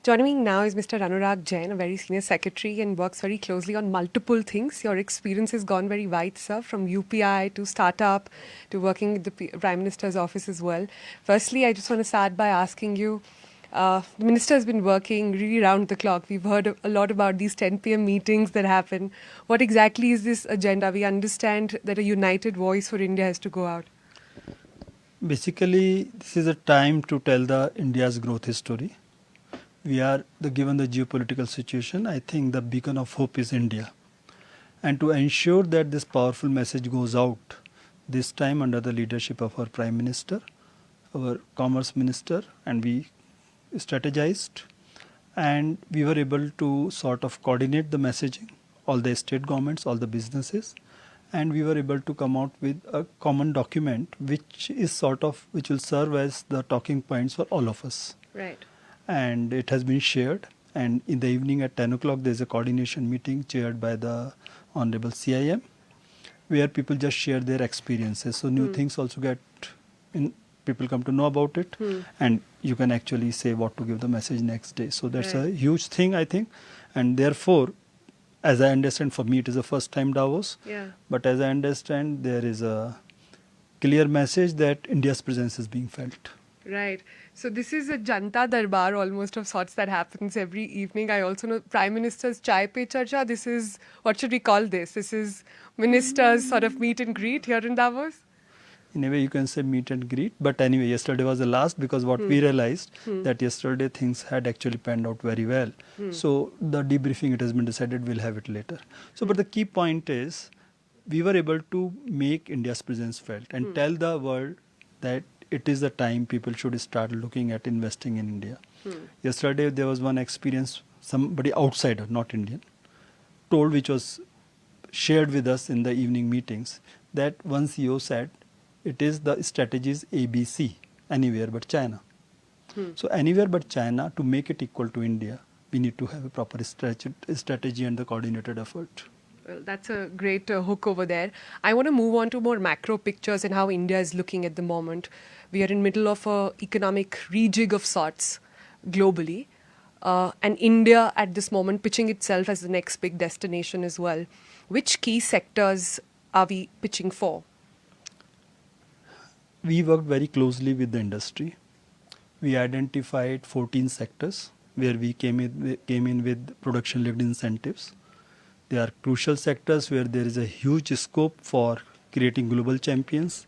Joining me now is Mr. Anurag Jain, a very senior secretary and works very closely on multiple things. Your experience has gone very wide, sir, from UPI to startup to working with the Prime Minister's office as well. Firstly, I just want to start by asking you, the Minister has been working really round the clock. We've heard a lot about these 10 p.m. meetings that happen. What exactly is this agenda? We understand that a united voice for India has to go out. Basically, this is a time to tell the India's growth story. We are, given the geopolitical situation, I think the beacon of hope is India. And to ensure that this powerful message goes out, this time under the leadership of our Prime Minister, our Commerce Minister, and we strategized and we were able to sort of coordinate the messaging, all the state governments, all the businesses, and we were able to come out with a common document which will serve as the talking points for all of us. Right. And it has been shared, and in the evening at 10 o'clock there is a coordination meeting chaired by the Honorable CIM where people just share their experiences. So new things also get in, people come to know about it, and you can actually say what to give the message next day. So that's a huge thing, I think, and therefore, as I understand, for me it is the first time Davos, but as I understand there is a clear message that India's presence is being felt. Right. So this is a Janta Darbar almost of sorts that happens every evening. I also know Prime Minister's Chai Pe Charcha. This is, what should we call this? This is ministers sort of meet and greet here in Davos? In a way you can say meet and greet, but anyway yesterday was the last, because what we realized that yesterday things had actually panned out very well. So the debriefing, it has been decided we'll have it later. So but the key point is we were able to make India's presence felt and tell the world that it is the time people should start looking at investing in India. Yesterday there was one experience, somebody outsider, not Indian, told, which was shared with us in the evening meetings, that one CEO said, it is the strategies ABC, anywhere but China. So anywhere but China, to make it equal to India, we need to have a proper strategy and the coordinated effort. Well, that's a great hook over there. I want to move on to more macro pictures and how India is looking at the moment. We are in middle of a economic rejig of sorts globally. And India at this moment pitching itself as the next big destination as well. Which key sectors are we pitching for? We worked very closely with the industry. We identified 14 sectors where we came in with production-linked incentives. They are crucial sectors where there is a huge scope for creating global champions,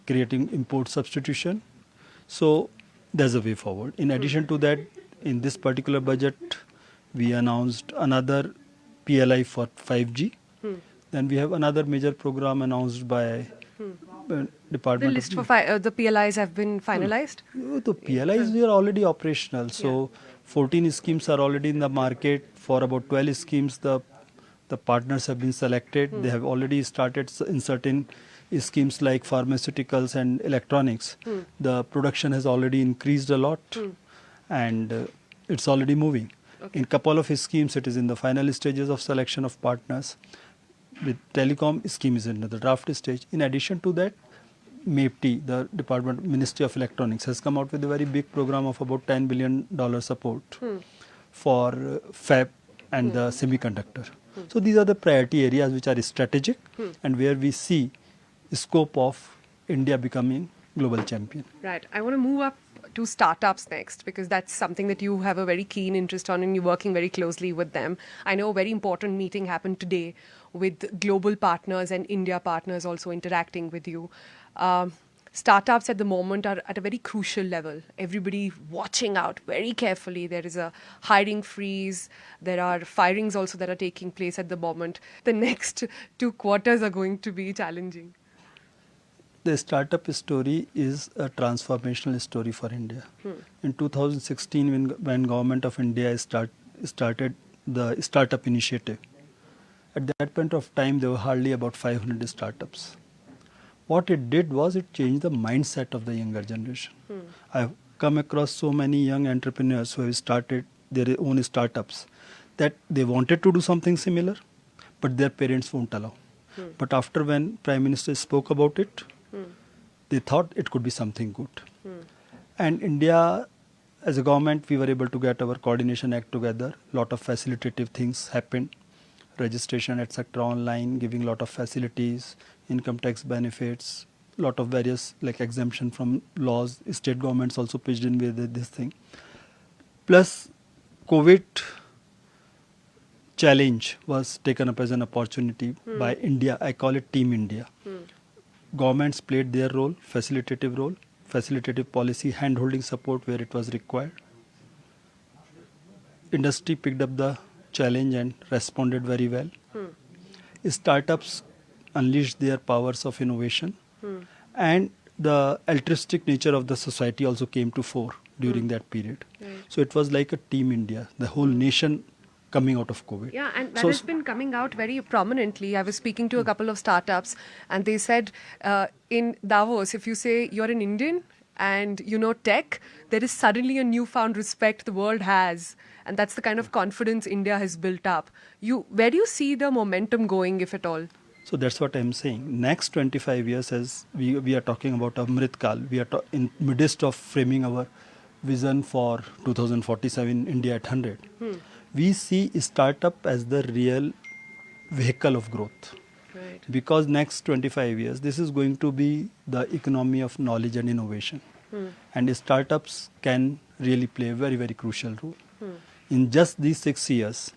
creating import substitution. So there's a way forward. In addition to that, in this particular budget, we announced another PLI for 5G. Then we have another major program announced by Department. The list for the PLIs have been finalized? The PLIs were already operational. So 14 schemes are already in the market. For about 12 schemes, the partners have been selected. They have already started in certain schemes like pharmaceuticals and electronics. The production has already increased a lot, and it's already moving. In couple of schemes, it is in the final stages of selection of partners. With telecom scheme is in the draft stage. In addition to that, MEPT, the Ministry of Electronics, has come out with a very big program of about $10 billion support for fab and the semiconductor. So these are the priority areas which are strategic and where we see scope of India becoming global champion. Right. I want to move up to startups next, because that's something that you have a very keen interest on and you're working very closely with them. I know a very important meeting happened today with global partners and India partners also interacting with you. Startups at the moment are at a very crucial level. Everybody watching out very carefully. There is a hiring freeze. There are firings also that are taking place at the moment. The next 2 quarters are going to be challenging. The startup story is a transformational story for India. In 2016, when Government of India started the startup initiative, at that point of time, there were hardly about 500 startups. What it did was it changed the mindset of the younger generation. I've come across so many young entrepreneurs who have started their own startups that they wanted to do something similar, but their parents won't allow. But after when Prime Minister spoke about it, they thought it could be something good. And India as a government, we were able to get our coordination act together. Lot of facilitative things happened, registration, etc. online, giving lot of facilities, income tax benefits, lot of various like exemption from laws. State governments also pitched in with this thing. Plus, COVID challenge was taken up as an opportunity by India. I call it Team India. Governments played their role, facilitative policy, hand-holding support where it was required. Industry picked up the challenge and responded very well. Startups unleashed their powers of innovation, and the altruistic nature of the society also came to fore during that period. Right. So it was like a Team India, the whole nation coming out of COVID. Yeah, and that So has been coming out very prominently. I was speaking to a couple of startups, and they said in Davos, if you say you're an Indian and you know tech, there is suddenly a newfound respect the world has. And that's the kind of confidence India has built up. Where do you see the momentum going, if at all? So that's what I'm saying. Next 25 years, as we are talking about Amrit Kal, we are in midst of framing our vision for 2047 India at 100. We see startup as the real vehicle of growth. Right. Because next 25 years, this is going to be the economy of knowledge and innovation. And startups can really play a very, very crucial role. In just these 6 years,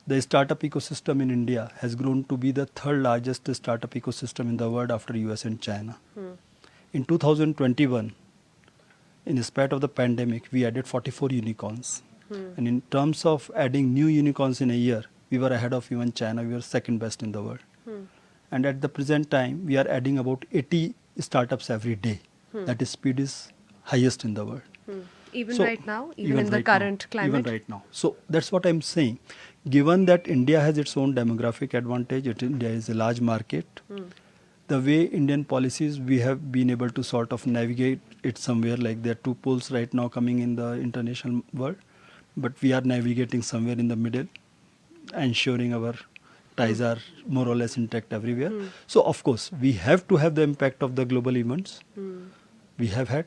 the startup ecosystem in India has grown to be the third largest startup ecosystem in the world after US and China. In 2021, in spite of the pandemic, we added 44 unicorns. And in terms of adding new unicorns in a year, we were ahead of even China. We were second best in the world. And at the present time, we are adding about 80 startups every day. That is, speed is highest in the world. Even So, right now, even in the right now, current climate? Even right now. So that's what I'm saying. Given that India has its own demographic advantage, India is a large market, the way Indian policies, we have been able to sort of navigate it somewhere, like there are two poles right now coming in the international world, but we are navigating somewhere in the middle, ensuring our ties are more or less intact everywhere. So of course, we have to have the impact of the global events. We have had,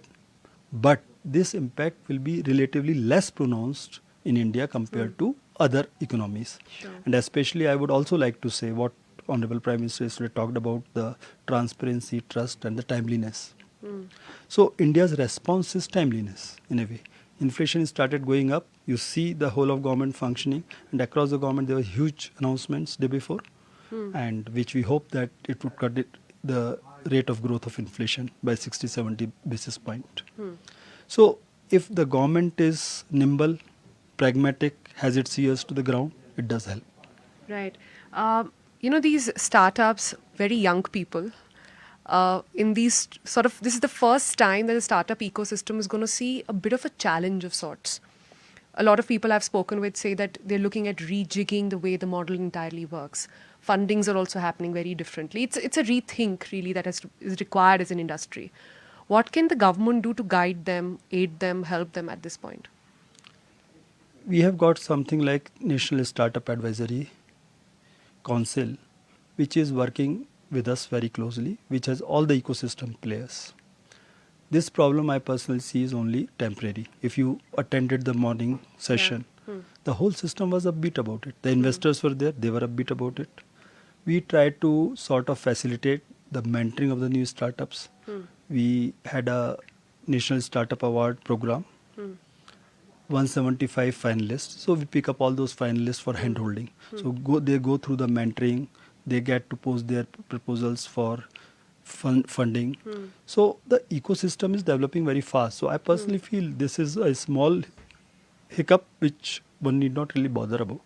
but this impact will be relatively less pronounced in India compared to other economies. Sure. And especially I would also like to say what Honorable Prime Minister yesterday talked about, the transparency, trust and the timeliness. So India's response is timeliness in a way. Inflation started going up. You see the whole of government functioning, and across the government there were huge announcements day before, and which we hope that it would cut the rate of growth of inflation by 60-70 basis point. So if the government is nimble, pragmatic, has its ears to the ground, it does help. Right. These startups, very young people, this is the first time that the startup ecosystem is going to see a bit of a challenge of sorts. A lot of people I've spoken with say that they're looking at rejigging the way the model entirely works. Fundings are also happening very differently. It's a rethink really that is required as an industry. What can the government do to guide them, aid them, help them at this point? We have got something like National Startup Advisory Council, which is working with us very closely, which has all the ecosystem players. This problem I personally see is only temporary. If you attended the morning session, the whole system was upbeat about it. The investors were there, they were upbeat about it. We tried to sort of facilitate the mentoring of the new startups. We had a National Startup Award program, 175 finalists. So we pick up all those finalists for handholding. So they go through the mentoring, they get to post their proposals for funding. So the ecosystem is developing very fast. So I personally feel this is a small hiccup which one need not really bother about.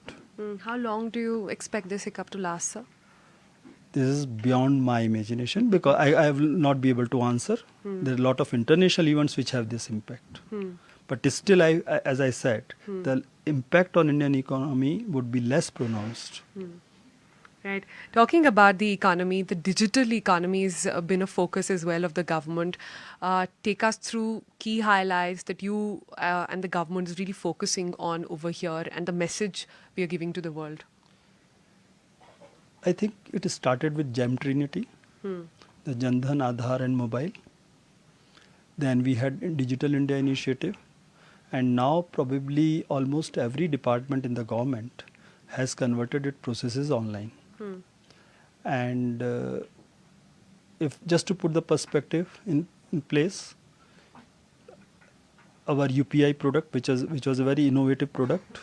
How long do you expect this hiccup to last, sir? This is beyond my imagination because I will not be able to answer. There are a lot of international events which have this impact. But still, as I said, the impact on Indian economy would be less pronounced. Right. Talking about the economy, the digital economy has been a focus as well of the government. Take us through key highlights that you and the government is really focusing on over here and the message we are giving to the world. I think it started with GEM Trinity, the Jan Dhan, Aadhaar and mobile. Then we had Digital India initiative. And now probably almost every department in the government has converted its processes online. And if just to put the perspective in place, our UPI product, which was a very innovative product,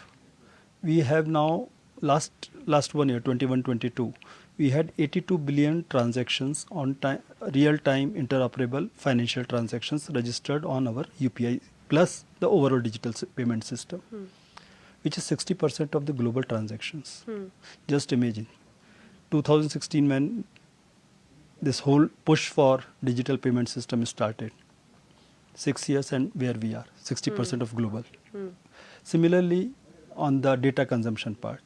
we have now last 1 year, 21-22, we had 82 billion transactions on time, real-time interoperable financial transactions registered on our UPI plus the overall digital payment system, which is 60% of the global transactions. Just imagine, 2016 when this whole push for digital payment system started, 6 years and where we are, 60% of global. Similarly, on the data consumption part,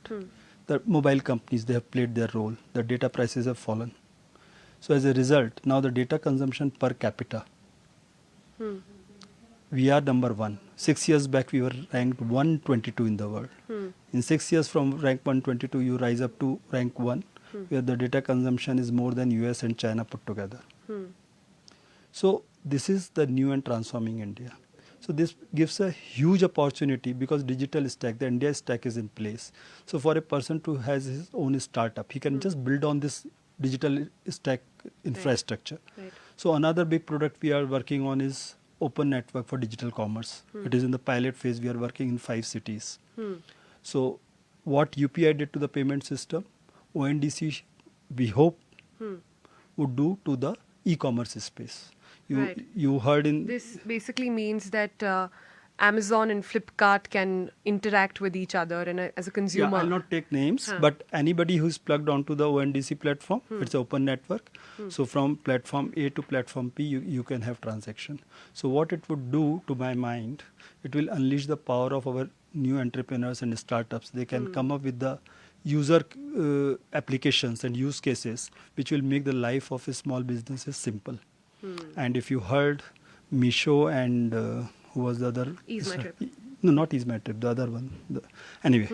the mobile companies, they have played their role. The data prices have fallen. So as a result, now the data consumption per capita, we are number 1. 6 years back, we were ranked 122 in the world. In 6 years from rank 122, you rise up to rank 1, where the data consumption is more than US and China put together. So this is the new and transforming India. So this gives a huge opportunity because digital stack, the India stack is in place. So for a person who has his own startup, he can just build on this digital stack infrastructure. Right. So another big product we are working on is open network for digital commerce. It is in the pilot phase. We are working in 5 cities. So what UPI did to the payment system, ONDC, we hope, would do to the e-commerce space. Right. You heard in... This basically means that Amazon and Flipkart can interact with each other, and as a consumer. Yeah, I'll not take names, but anybody who's plugged onto the ONDC platform, it's an open network. So from platform A to platform P, you can have transaction. So what it would do, to my mind, it will unleash the power of our new entrepreneurs and startups. They can come up with the user applications and use cases which will make the life of a small businesses simple. And if you heard Misho and who was the other? EaseMyTrip. No, not EaseMyTrip, the other one. Anyway,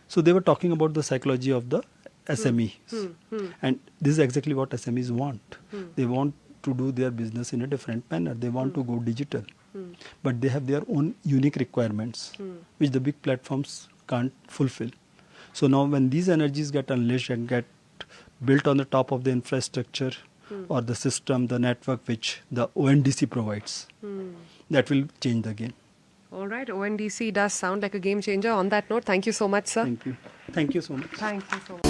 so they were talking about the psychology of the SMEs. And this is exactly what SMEs want. They want to do their business in a different manner. They want to go digital. But they have their own unique requirements, which the big platforms can't fulfill. So now when these energies get unleashed and get built on the top of the infrastructure or the system, the network which the ONDC provides, that will change the game. All right, ONDC does sound like a game changer. On that note, thank you so much, sir. Thank you. Thank you so much. Thank you so much.